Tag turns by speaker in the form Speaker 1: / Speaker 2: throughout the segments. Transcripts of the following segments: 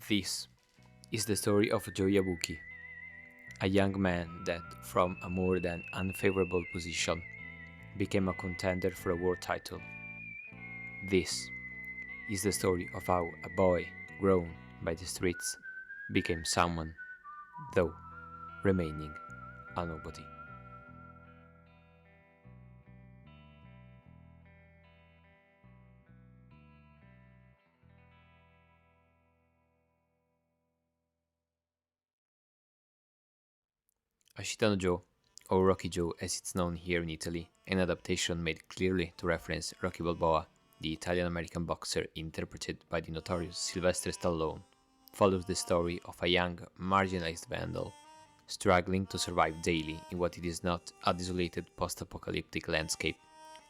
Speaker 1: This is the story of Joe Yabuki, a young man that, from a more than unfavorable position, became a contender for a world title. This is the story of how a boy grown by the streets became someone, though remaining a nobody. Ashitanojoe, or Rocky Joe as it's known here in Italy, an adaptation made clearly to reference Rocky Balboa, the Italian-American boxer interpreted by the notorious Sylvester Stallone, follows the story of a young, marginalized vandal struggling to survive daily in what it is not a desolated post-apocalyptic landscape,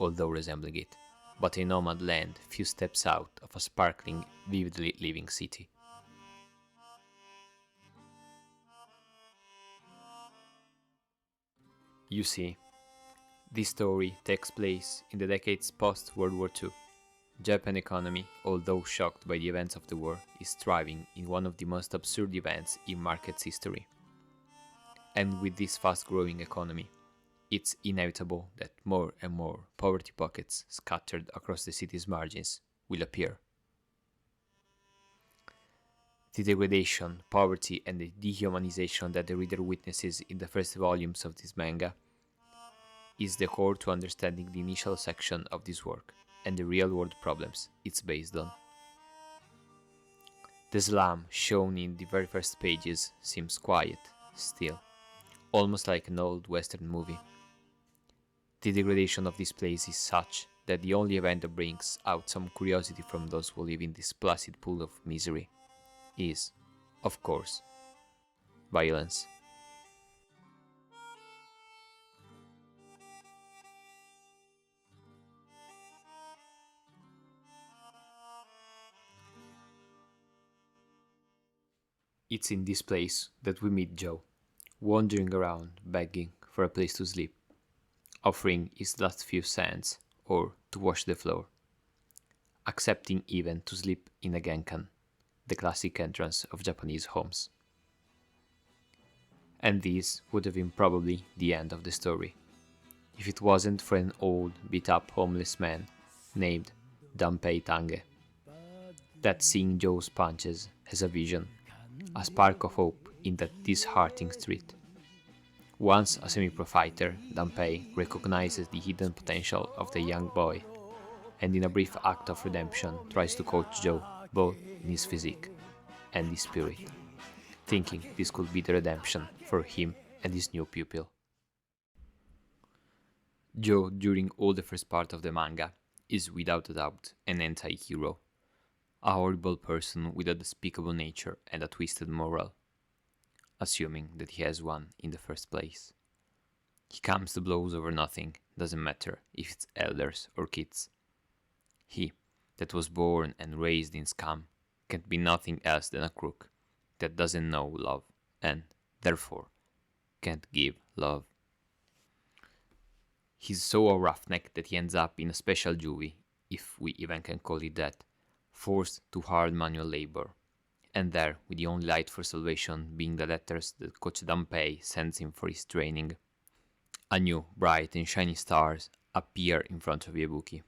Speaker 1: although resembling it, but a nomad land few steps out of a sparkling, vividly living city. You see, this story takes place in the decades post-World War II. Japan economy, although shocked by the events of the war, is thriving in one of the most absurd events in market's history. And with this fast-growing economy, it's inevitable that more and more poverty pockets scattered across the city's margins will appear. The degradation, poverty, and the dehumanization that the reader witnesses in the first volumes of this manga is the core to understanding the initial section of this work and the real-world problems it's based on. The slum shown in the very first pages seems quiet, still, almost like an old western movie. The degradation of this place is such that the only event that brings out some curiosity from those who live in this placid pool of misery is, of course, violence. It's in this place that we meet Joe, wandering around begging for a place to sleep, offering his last few cents or to wash the floor, accepting even to sleep in a genkan, the classic entrance of Japanese homes. And this would have been probably the end of the story, if it wasn't for an old, beat-up homeless man named Danpei Tange, that seeing Joe's punches has a vision, a spark of hope in that disheartening street. Once a semi-pro fighter, Danpei recognizes the hidden potential of the young boy, and in a brief act of redemption tries to coach Joe both in his physique and his spirit, thinking this could be the redemption for him and his new pupil. Joe, during all the first part of the manga, is without a doubt an anti-hero, a horrible person with a despicable nature and a twisted moral, assuming that he has one in the first place. He comes to blows over nothing, doesn't matter if it's elders or kids. He, that was born and raised in scum, can't be nothing else than a crook that doesn't know love and, therefore, can't give love. He's so a roughneck that he ends up in a special juvie, if we even can call it that, forced to hard manual labor, and there, with the only light for salvation being the letters that Coach Danpei sends him for his training, a new, bright and shiny stars appear in front of Yabuki,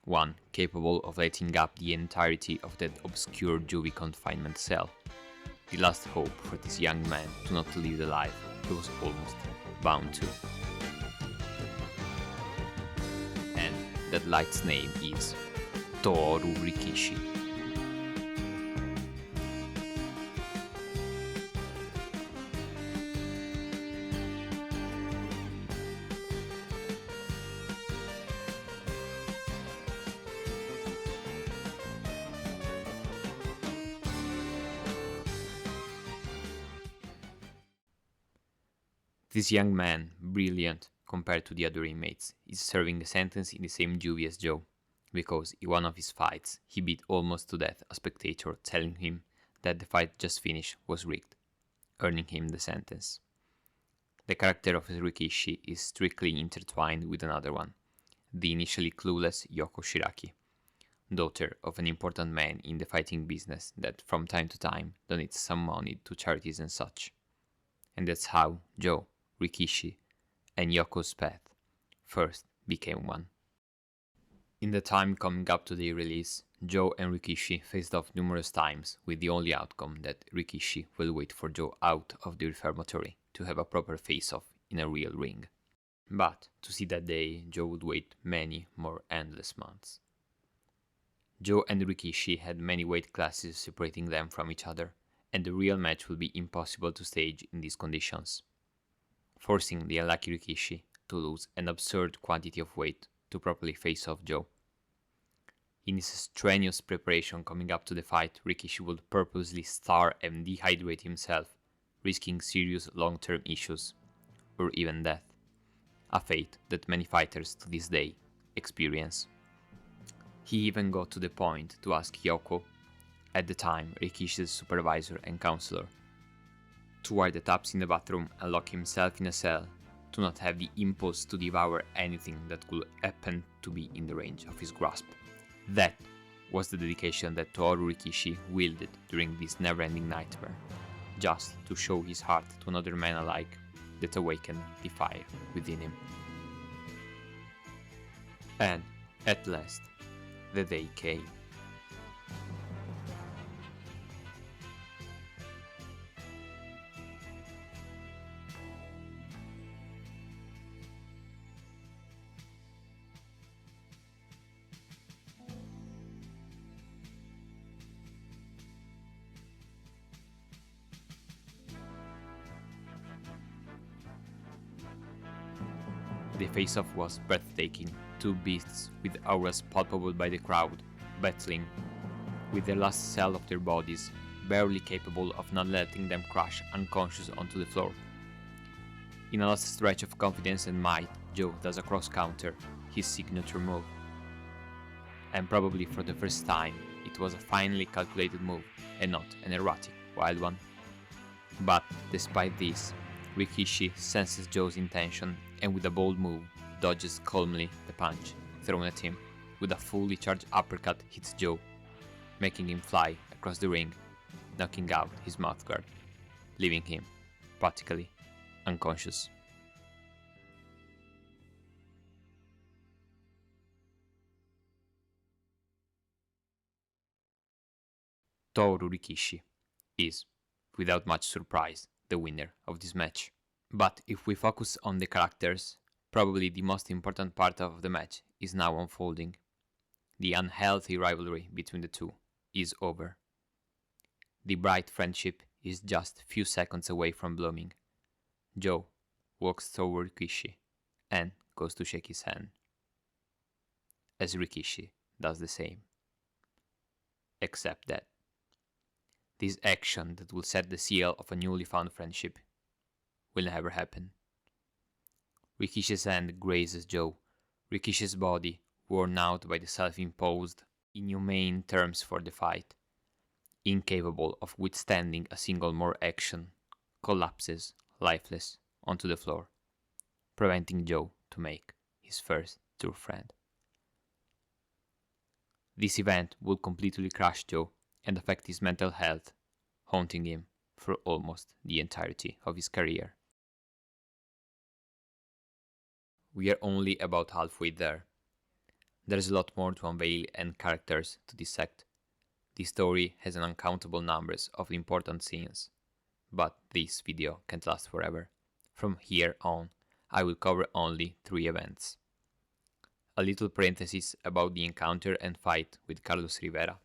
Speaker 1: one capable of lighting up the entirety of that obscure juvie confinement cell, the last hope for this young man to not live the life he was almost bound to. And that light's name is Toru Rikishi. This young man, brilliant compared to the other inmates, is serving a sentence in the same juvie as Joe, because in one of his fights he beat almost to death a spectator telling him that the fight just finished was rigged, earning him the sentence. The character of Rikishi is strictly intertwined with another one, the initially clueless Yoko Shiraki, daughter of an important man in the fighting business that from time to time donates some money to charities and such. And that's how Joe, Rikishi, and Yoko's path first became one. In the time coming up to their release, Joe and Rikishi faced off numerous times, with the only outcome that Rikishi will wait for Joe out of the reformatory to have a proper face-off in a real ring. But to see that day, Joe would wait many more endless months. Joe and Rikishi had many weight classes separating them from each other, and the real match would be impossible to stage in these conditions, forcing the unlucky Rikishi to lose an absurd quantity of weight to properly face off Joe. In his strenuous preparation coming up to the fight, Rikishi would purposely starve and dehydrate himself, risking serious long-term issues, or even death, a fate that many fighters to this day experience. He even got to the point to ask Yoko, at the time Rikishi's supervisor and counselor, to wear the taps in the bathroom and lock himself in a cell, to not have the impulse to devour anything that could happen to be in the range of his grasp. That was the dedication that Toru Rikishi wielded during this never-ending nightmare, just to show his heart to another man alike that awakened the fire within him. And, at last, the day came. The face-off was breathtaking, two beasts with auras palpable by the crowd, battling with the last cell of their bodies, barely capable of not letting them crash unconscious onto the floor. In a last stretch of confidence and might, Joe does a cross-counter, his signature move. And probably for the first time, it was a finely calculated move, and not an erratic, wild one. But despite this, Rikishi senses Joe's intention and with a bold move, dodges calmly the punch thrown at him. With a fully charged uppercut hits Joe, making him fly across the ring, knocking out his mouthguard, leaving him practically unconscious. Toru Rikishi is, without much surprise, the winner of this match. But if we focus on the characters, probably the most important part of the match is now unfolding. The unhealthy rivalry between the two is over. The bright friendship is just a few seconds away from blooming. Joe walks toward Rikishi and goes to shake his hand, as Rikishi does the same. Except that this action that will set the seal of a newly found friendship will never happen. Rikishi's hand grazes Joe, Rikishi's body, worn out by the self-imposed, inhumane terms for the fight, incapable of withstanding a single more action, collapses, lifeless, onto the floor, preventing Joe to make his first true friend. This event will completely crush Joe and affect his mental health, haunting him for almost the entirety of his career. We are only about halfway there. There's a lot more to unveil and characters to dissect. The story has an uncountable numbers of important scenes, but this video can't last forever. From here on, I will cover only 3 events. A little parenthesis about the encounter and fight with Carlos Rivera.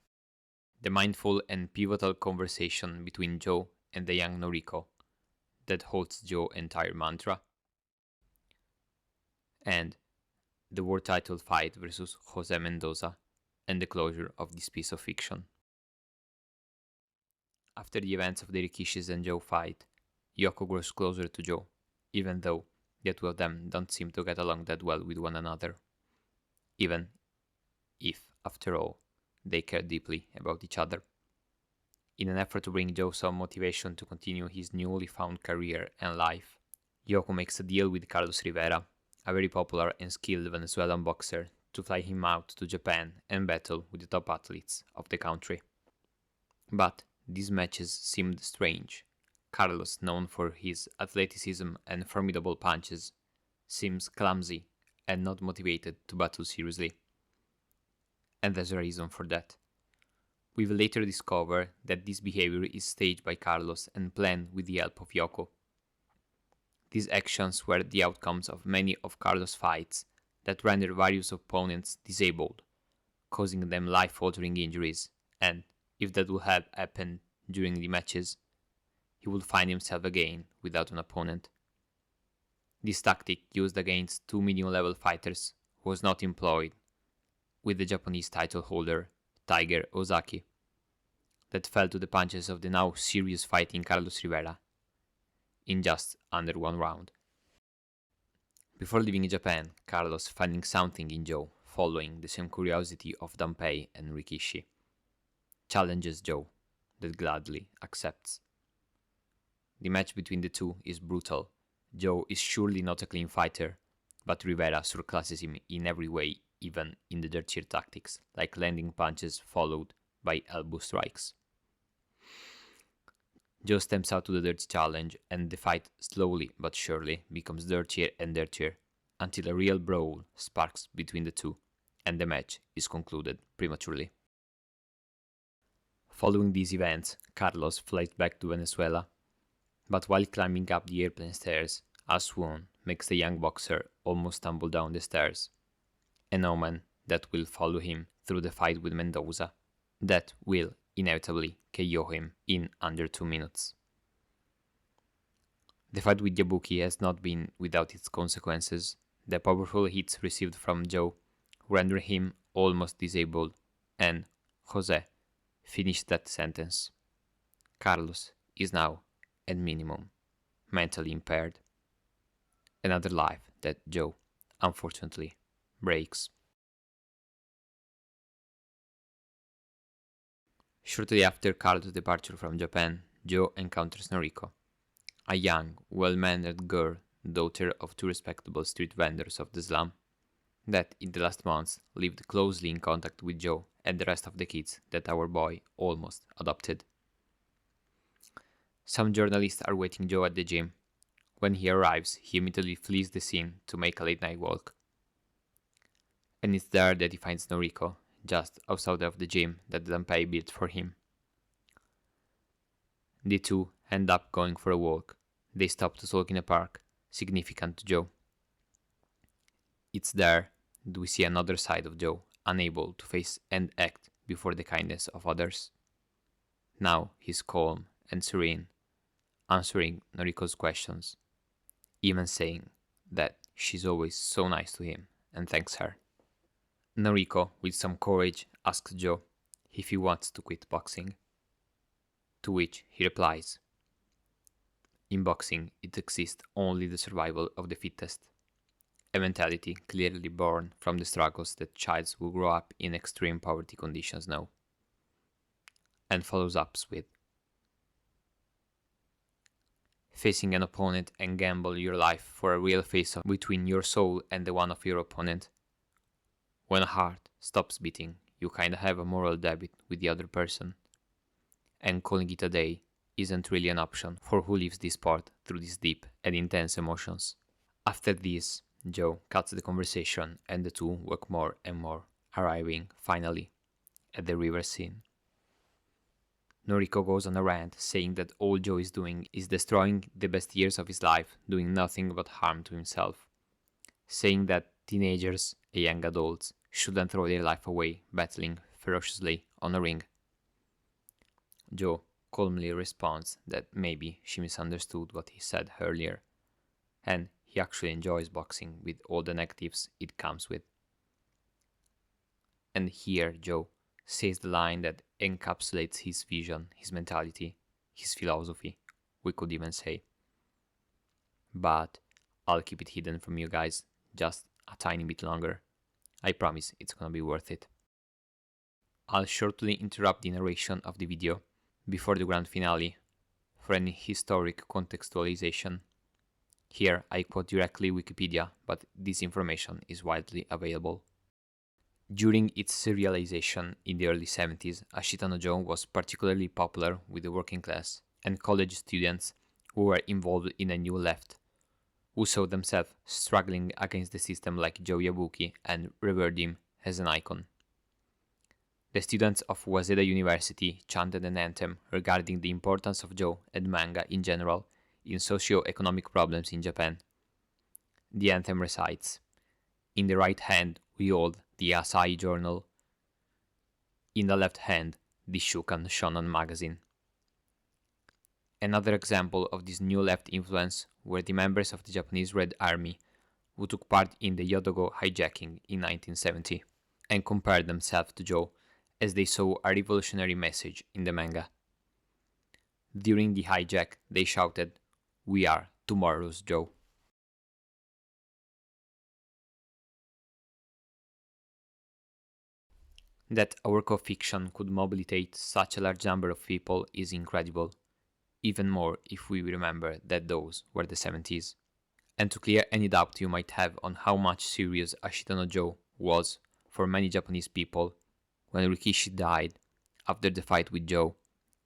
Speaker 1: The mindful and pivotal conversation between Joe and the young Noriko that holds Joe's entire mantra. And the war titled fight versus Jose Mendoza and the closure of this piece of fiction. After the events of the Rikishis and Joe fight, Yoko grows closer to Joe, even though the two of them don't seem to get along that well with one another. Even if, after all, they care deeply about each other. In an effort to bring Joe some motivation to continue his newly found career and life, Yoko makes a deal with Carlos Rivera, a very popular and skilled Venezuelan boxer, to fly him out to Japan and battle with the top athletes of the country. But these matches seemed strange. Carlos, known for his athleticism and formidable punches, seems clumsy and not motivated to battle seriously. And there's a reason for that. We will later discover that this behavior is staged by Carlos and planned with the help of Yoko. These actions were the outcomes of many of Carlos' fights that rendered various opponents disabled, causing them life-altering injuries, and if that would have happened during the matches, he would find himself again without an opponent. This tactic, used against two medium-level fighters, was not employed with the Japanese title holder Tiger Ozaki, that fell to the punches of the now serious fighting Carlos Rivera in just under one round. Before leaving Japan, Carlos, finding something in Joe, following the same curiosity of Danpei and Rikishi, challenges Joe, that gladly accepts. The match between the two is brutal. Joe is surely not a clean fighter, but Rivera surclasses him in every way, even in the dirtier tactics, like landing punches followed by elbow strikes. Joe steps out to the dirty challenge, and the fight slowly but surely becomes dirtier and dirtier, until a real brawl sparks between the two, and the match is concluded prematurely. Following these events, Carlos flies back to Venezuela, but while climbing up the airplane stairs, a swoon makes the young boxer almost tumble down the stairs, an omen that will follow him through the fight with Mendoza, that will inevitably KO him in under 2 minutes. The fight with Yabuki has not been without its consequences. The powerful hits received from Joe render him almost disabled, and Jose finished that sentence. Carlos is now, at minimum, mentally impaired. Another life that Joe, unfortunately, breaks. Shortly after Carlos' departure from Japan, Joe encounters Noriko, a young, well-mannered girl, daughter of two respectable street vendors of the slum, that in the last months lived closely in contact with Joe and the rest of the kids that our boy almost adopted. Some journalists are waiting Joe at the gym. When he arrives, he immediately flees the scene to make a late-night walk. And it's there that he finds Noriko, just outside of the gym that Danpei built for him. The two end up going for a walk. They stop to talk in a park, significant to Joe. It's there that we see another side of Joe, unable to face and act before the kindness of others. Now he's calm and serene, answering Noriko's questions, even saying that she's always so nice to him and thanks her. Noriko, with some courage, asks Joe if he wants to quit boxing, to which he replies, "In boxing, it exists only the survival of the fittest," a mentality clearly born from the struggles that childs who grow up in extreme poverty conditions know. And follows up with, "Facing an opponent and gamble your life for a real face-off between your soul and the one of your opponent. When a heart stops beating, you kinda have a moral debit with the other person. And calling it a day isn't really an option for who lives this sport through these deep and intense emotions." After this, Joe cuts the conversation and the two walk more and more, arriving, finally, at the river scene. Noriko goes on a rant saying that all Joe is doing is destroying the best years of his life, doing nothing but harm to himself, saying that teenagers and young adults shouldn't throw their life away battling ferociously on a ring. Joe calmly responds that maybe she misunderstood what he said earlier, and he actually enjoys boxing with all the negatives it comes with. And here Joe says the line that encapsulates his vision, his mentality, his philosophy, we could even say. But I'll keep it hidden from you guys just a tiny bit longer. I promise it's gonna be worth it. I'll shortly interrupt the narration of the video before the grand finale for any historic contextualization. Here I quote directly Wikipedia, but this information is widely available. During its serialization in the early 70s, Ashitanojoe was particularly popular with the working class and college students who were involved in a new left, who saw themselves struggling against the system like Joe Yabuki and revered him as an icon. The students of Waseda University chanted an anthem regarding the importance of Joe and manga in general in socio-economic problems in Japan. The anthem recites, "In the right hand we hold the Asahi Journal, in the left hand the Shukan Shonen magazine." Another example of this new left influence were the members of the Japanese Red Army who took part in the Yodogo hijacking in 1970 and compared themselves to Joe as they saw a revolutionary message in the manga. During the hijack, they shouted, "We are tomorrow's Joe." That a work of fiction could mobilize such a large number of people is incredible, even more if we remember that those were the 70s. And to clear any doubt you might have on how much serious Ashitanojoe was for many Japanese people, when Rikishi died after the fight with Joe,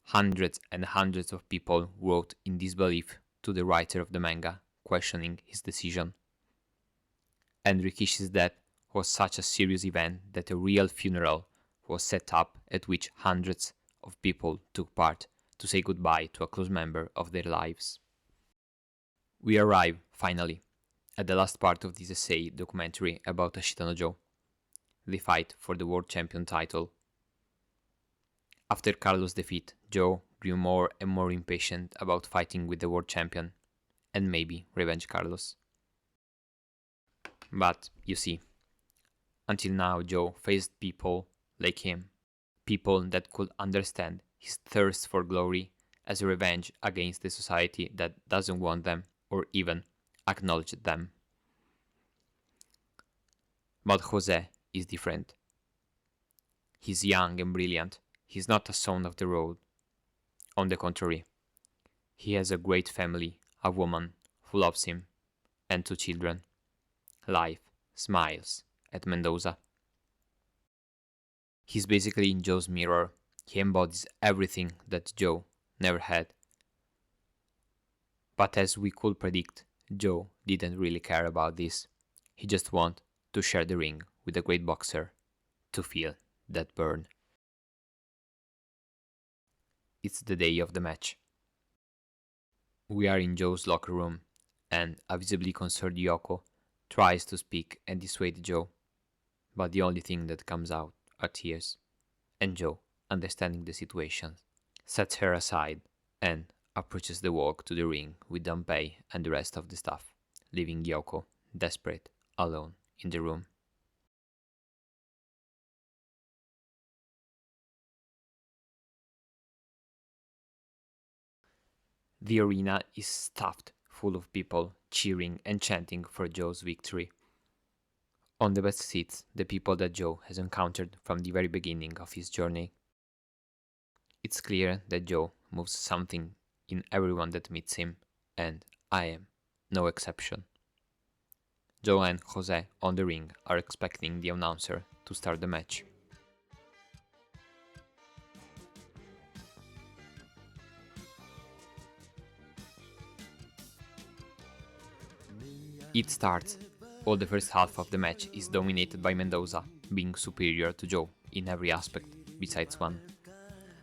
Speaker 1: hundreds and hundreds of people wrote in disbelief to the writer of the manga, questioning his decision. And Rikishi's death was such a serious event that a real funeral was set up at which hundreds of people took part to say goodbye to a close member of their lives. We arrive, finally, at the last part of this essay documentary about Ashitanojoe, the fight for the world champion title. After Carlos' defeat, Joe grew more and more impatient about fighting with the world champion, and maybe revenge Carlos. But, you see, until now Joe faced people like him, people that could understand his thirst for glory as a revenge against the society that doesn't want them or even acknowledge them. But Jose is different. He's young and brilliant. He's not a son of the road. On the contrary, he has a great family, a woman who loves him, and 2 children. Life smiles at Mendoza. He's basically in Joe's mirror. He embodies everything that Joe never had. But as we could predict, Joe didn't really care about this. He just wanted to share the ring with a great boxer, to feel that burn. It's the day of the match. We are in Joe's locker room, and a visibly concerned Yoko tries to speak and dissuade Joe, but the only thing that comes out are tears, and Joe, understanding the situation, sets her aside and approaches the walk to the ring with Dunpei and the rest of the staff, leaving Yoko, desperate, alone in the room. The arena is stuffed full of people cheering and chanting for Joe's victory. On the best seats, the people that Joe has encountered from the very beginning of his journey. It's clear that Joe moves something in everyone that meets him, and I am no exception. Joe and Jose on the ring are expecting the announcer to start the match. It starts. All the first half of the match is dominated by Mendoza, being superior to Joe in every aspect, besides one.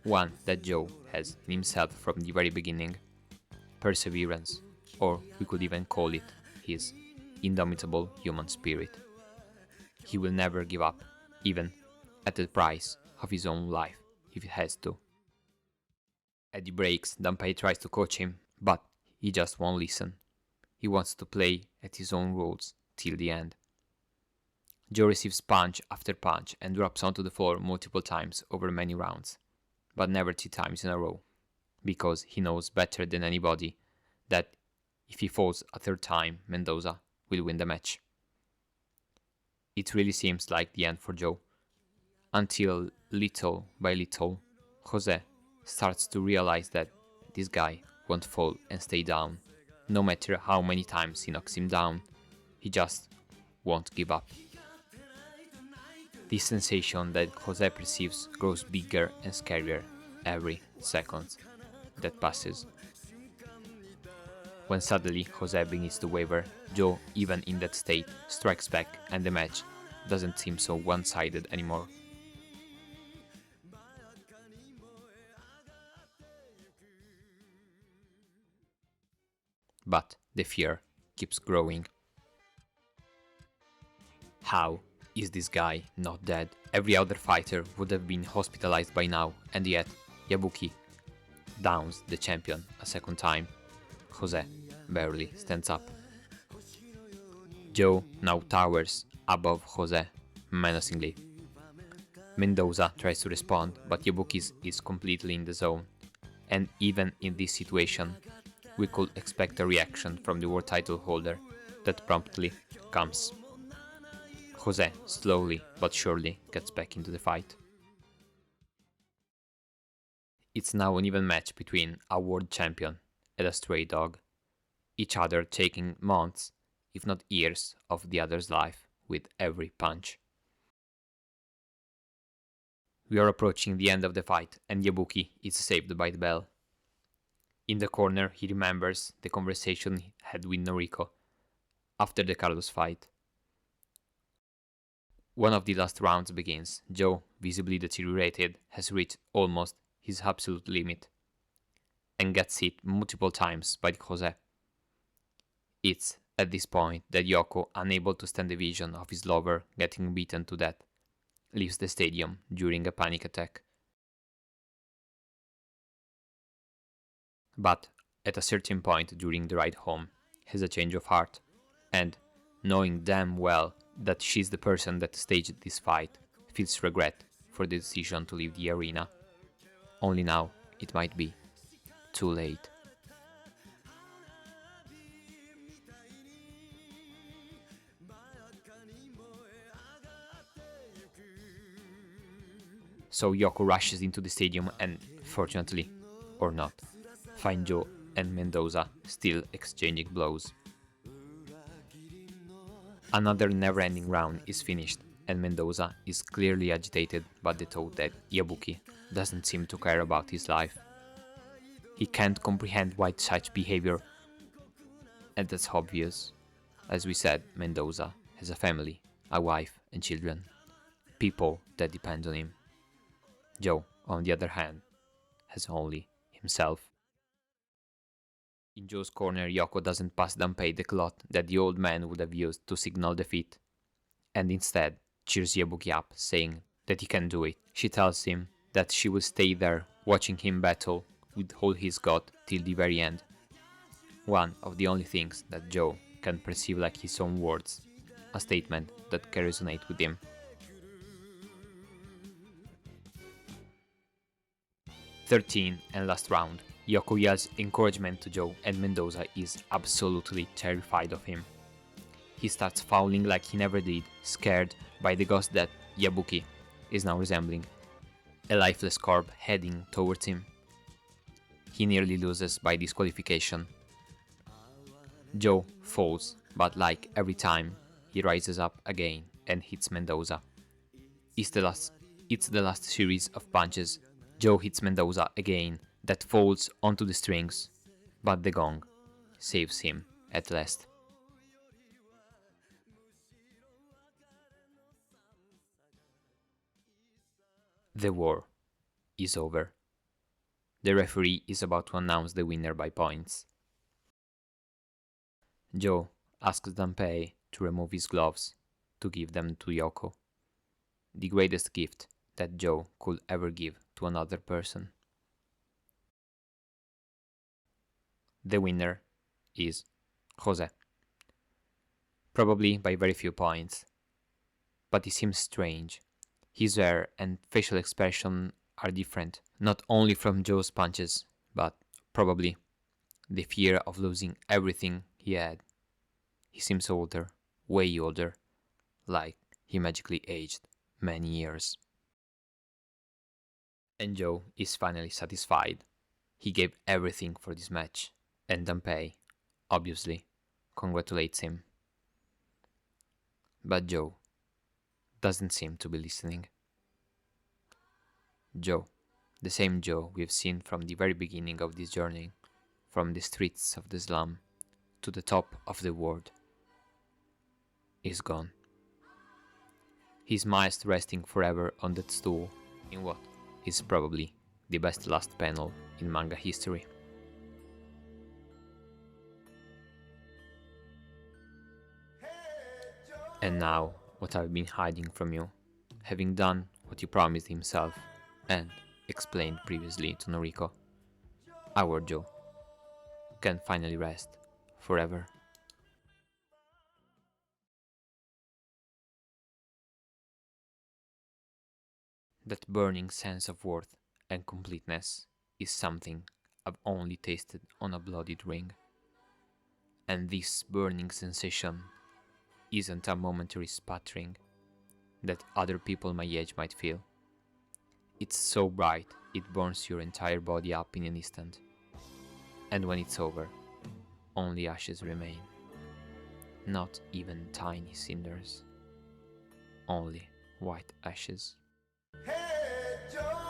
Speaker 1: One that Joe has in himself from the very beginning. Perseverance, or we could even call it his indomitable human spirit. He will never give up, even at the price of his own life, if it has to. At the breaks, Dunpei tries to coach him, but he just won't listen. He wants to play at his own rules till the end. Joe receives punch after punch and drops onto the floor multiple times over many rounds, but never 3 times in a row, because he knows better than anybody that if he falls a third time, Mendoza will win the match. It really seems like the end for Joe, until little by little, Jose starts to realize that this guy won't fall and stay down. No matter how many times he knocks him down, he just won't give up. This sensation that Jose perceives grows bigger and scarier every second that passes. When suddenly Jose begins to waver, Joe, even in that state, strikes back and the match doesn't seem so one-sided anymore. But the fear keeps growing. How is this guy not dead? Every other fighter would have been hospitalized by now, and yet Yabuki downs the champion a second time. Jose barely stands up. Joe now towers above Jose menacingly. Mendoza tries to respond, but Yabuki is completely in the zone. And even in this situation, we could expect a reaction from the world title holder that promptly comes. Jose slowly but surely gets back into the fight. It's now an even match between a world champion and a stray dog, each other taking months, if not years, of the other's life with every punch. We are approaching the end of the fight, and Yabuki is saved by the bell. In the corner, he remembers the conversation he had with Noriko after the Carlos fight. One of the last rounds begins. Joe, visibly deteriorated, has reached almost his absolute limit and gets hit multiple times by Jose. It's at this point that Yoko, unable to stand the vision of his lover getting beaten to death, leaves the stadium during a panic attack. But at a certain point during the ride home, has a change of heart, and, knowing damn well that she's the person that staged this fight, feels regret for the decision to leave the arena. Only now it might be too late. So Yoko rushes into the stadium and, fortunately, or not, find Joe and Mendoza still exchanging blows. Another never-ending round is finished, and Mendoza is clearly agitated by the thought that Yabuki doesn't seem to care about his life. He can't comprehend why such behavior, and that's obvious. As we said, Mendoza has a family, a wife and children, people that depend on him. Joe, on the other hand, has only himself. In Joe's corner, Yoko doesn't pass Danpei the cloth that the old man would have used to signal defeat, and instead cheers Yabuki up, saying that he can do it. She tells him that she will stay there watching him battle with all he's got till the very end. One of the only things that Joe can perceive like his own words, a statement that can resonate with him. 13 and last round. Yoko yells encouragement to Joe, and Mendoza is absolutely terrified of him. He starts fouling like he never did, scared by the ghost that Yabuki is now resembling, a lifeless corpse heading towards him. He nearly loses by disqualification. Joe falls, but like every time, he rises up again and hits Mendoza. It's the last series of punches. Joe hits Mendoza again, that falls onto the strings, but the gong saves him at last. The war is over. The referee is about to announce the winner by points. Joe asks Danpei to remove his gloves to give them to Yoko, the greatest gift that Joe could ever give to another person. The winner is Jose, probably by very few points, but it seems strange. His hair and facial expression are different, not only from Joe's punches, but probably the fear of losing everything he had. He seems older, way older, like he magically aged many years. And Joe is finally satisfied. He gave everything for this match, and Danpei, obviously, congratulates him. But Joe doesn't seem to be listening. Joe, the same Joe we've seen from the very beginning of this journey, from the streets of the slum to the top of the world, is gone. His mind resting forever on that stool in what is probably the best last panel in manga history. And now, what I've been hiding from you, having done what he promised himself and explained previously to Noriko, our Joe can finally rest forever. That burning sense of worth and completeness is something I've only tasted on a bloodied ring. And this burning sensation isn't a momentary sputtering that other people my age might feel. It's so bright it burns your entire body up in an instant. And when it's over, only ashes remain. Not even tiny cinders. Only white ashes. Hey, Joe!